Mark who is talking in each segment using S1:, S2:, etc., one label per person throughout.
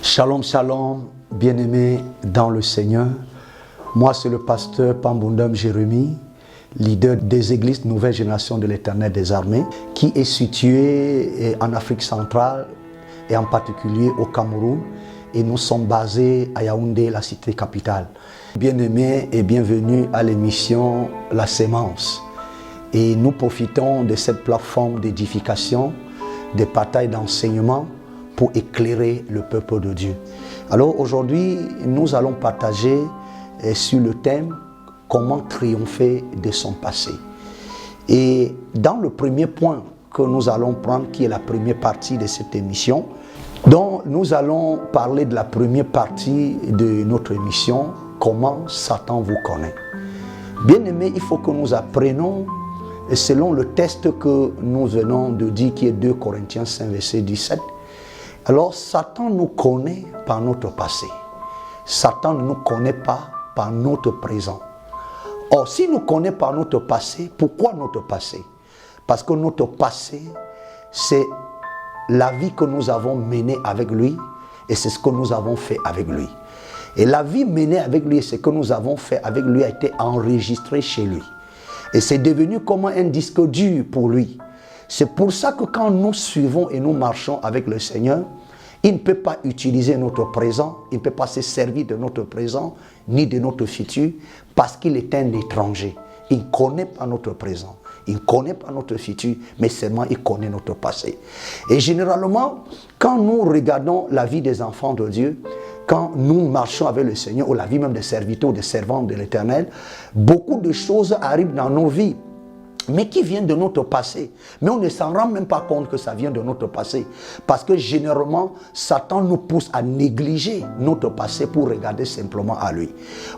S1: Shalom, shalom, bien-aimés dans le Seigneur. Moi, c'est le pasteur Pambundam Jérémie, leader des églises Nouvelle Génération de l'Éternel des Armées, qui est situé en Afrique centrale et en particulier au Cameroun. Et nous sommes basés à Yaoundé, la cité capitale. Bien-aimés et bienvenue à l'émission La Sémence. Et nous profitons de cette plateforme d'édification, de partage d'enseignement, pour éclairer le peuple de Dieu. Alors aujourd'hui, nous allons partager sur le thème « Comment triompher de son passé ». Et dans le premier point que nous allons prendre, qui est la première partie de cette émission, donc nous allons parler de la première partie de notre émission « Comment Satan vous connaît ». Bien aimé, il faut que nous apprenions, selon le texte que nous venons de dire, qui est 2 Corinthiens 5, verset 17, alors, Satan nous connaît par notre passé. Satan ne nous connaît pas par notre présent. Or, s'il nous connaît par notre passé, pourquoi notre passé? Parce que notre passé, c'est la vie que nous avons menée avec lui et c'est ce que nous avons fait avec lui. Et la vie menée avec lui et ce que nous avons fait avec lui a été enregistré chez lui. Et c'est devenu comme un disque dur pour lui. C'est pour ça que quand nous suivons et nous marchons avec le Seigneur, il ne peut pas utiliser notre présent, il ne peut pas se servir de notre présent, ni de notre futur, parce qu'il est un étranger. Il ne connaît pas notre présent, il ne connaît pas notre futur, mais seulement il connaît notre passé. Et généralement, quand nous regardons la vie des enfants de Dieu, quand nous marchons avec le Seigneur, ou la vie même des serviteurs ou des servants de l'Éternel, beaucoup de choses arrivent dans nos vies, mais qui viennent de notre passé. Mais on ne s'en rend même pas compte que ça vient de notre passé. Parce que généralement, Satan nous pousse à négliger notre passé pour regarder simplement à lui.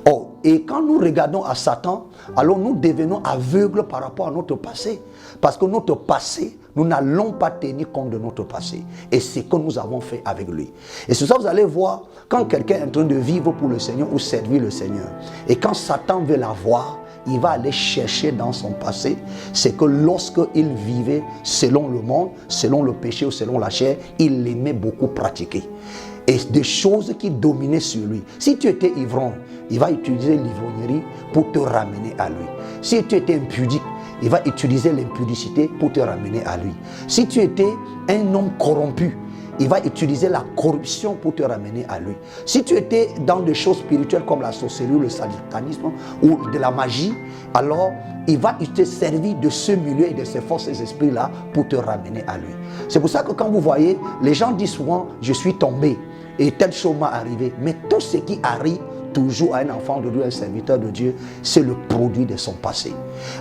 S1: Oh, et quand nous regardons à Satan, alors nous devenons aveugles par rapport à notre passé. Parce que notre passé, nous n'allons pas tenir compte de notre passé. Et c'est ce que nous avons fait avec lui. Et c'est ça que vous allez voir, quand quelqu'un est en train de vivre pour le Seigneur ou servir le Seigneur, et quand Satan veut la voir, il va aller chercher dans son passé, c'est que lorsqu'il vivait selon le monde, selon le péché ou selon la chair, il aimait beaucoup pratiquer. Et des choses qui dominaient sur lui. Si tu étais ivrogne, il va utiliser l'ivrognerie pour te ramener à lui. Si tu étais impudique, il va utiliser l'impudicité pour te ramener à lui. Si tu étais un homme corrompu, il va utiliser la corruption pour te ramener à lui. Si tu étais dans des choses spirituelles comme la sorcellerie, le satanisme ou de la magie, alors il va te servir de ce milieu et de ces forces esprits-là pour te ramener à lui. C'est pour ça que quand vous voyez, les gens disent souvent « je suis tombé et telle chose m'est arrivé ». Mais tout ce qui arrive toujours à un enfant de Dieu, un serviteur de Dieu, c'est le produit de son passé.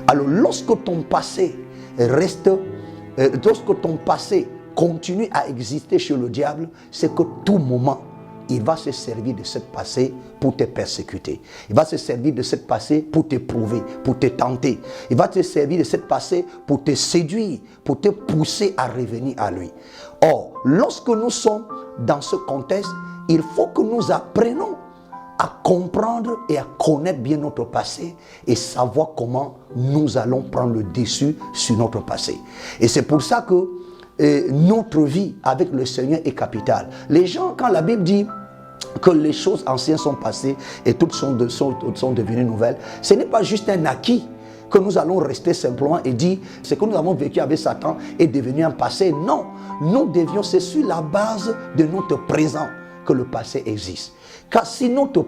S1: Alors lorsque ton passé continue à exister chez le diable, c'est que tout moment, il va se servir de ce passé pour te persécuter. Il va se servir de ce passé pour t'éprouver, pour te tenter. Il va te servir de ce passé pour te séduire, pour te pousser à revenir à lui. Or, lorsque nous sommes dans ce contexte, il faut que nous apprenions à comprendre et à connaître bien notre passé et savoir comment nous allons prendre le dessus sur notre passé. Et c'est pour ça que notre vie avec le Seigneur est capitale. Les gens, quand la Bible dit que les choses anciennes sont passées et toutes sont devenues nouvelles, ce n'est pas juste un acquis que nous allons rester simplement et dire ce que nous avons vécu avec Satan est devenu un passé. Non, c'est sur la base de notre présent que le passé existe. Car si notre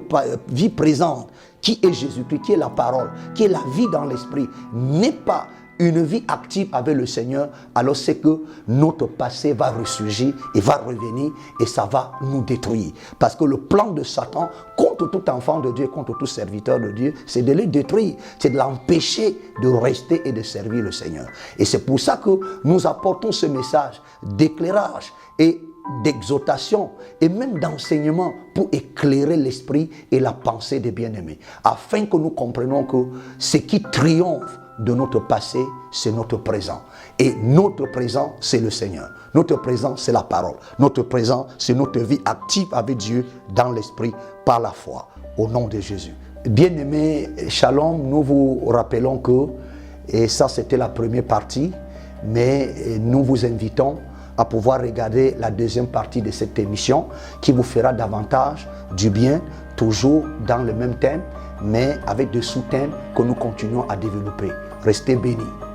S1: vie présente, qui est Jésus-Christ, qui est la parole, qui est la vie dans l'esprit, n'est pas une vie active avec le Seigneur, alors c'est que notre passé va ressurgir et va revenir et ça va nous détruire. Parce que le plan de Satan contre tout enfant de Dieu, contre tout serviteur de Dieu, c'est de le détruire, c'est de l'empêcher de rester et de servir le Seigneur. Et c'est pour ça que nous apportons ce message d'éclairage et d'exhortation et même d'enseignement pour éclairer l'esprit et la pensée des bien-aimés, afin que nous comprenions que ce qui triomphe de notre passé, c'est notre présent. Et notre présent, c'est le Seigneur. Notre présent, c'est la parole. Notre présent, c'est notre vie active avec Dieu dans l'esprit, par la foi, au nom de Jésus. Bien-aimés, shalom, nous vous rappelons que, et ça c'était la première partie, mais nous vous invitons à pouvoir regarder la deuxième partie de cette émission qui vous fera davantage du bien, toujours dans le même thème, mais avec des sous-thèmes que nous continuons à développer. Restez bénis.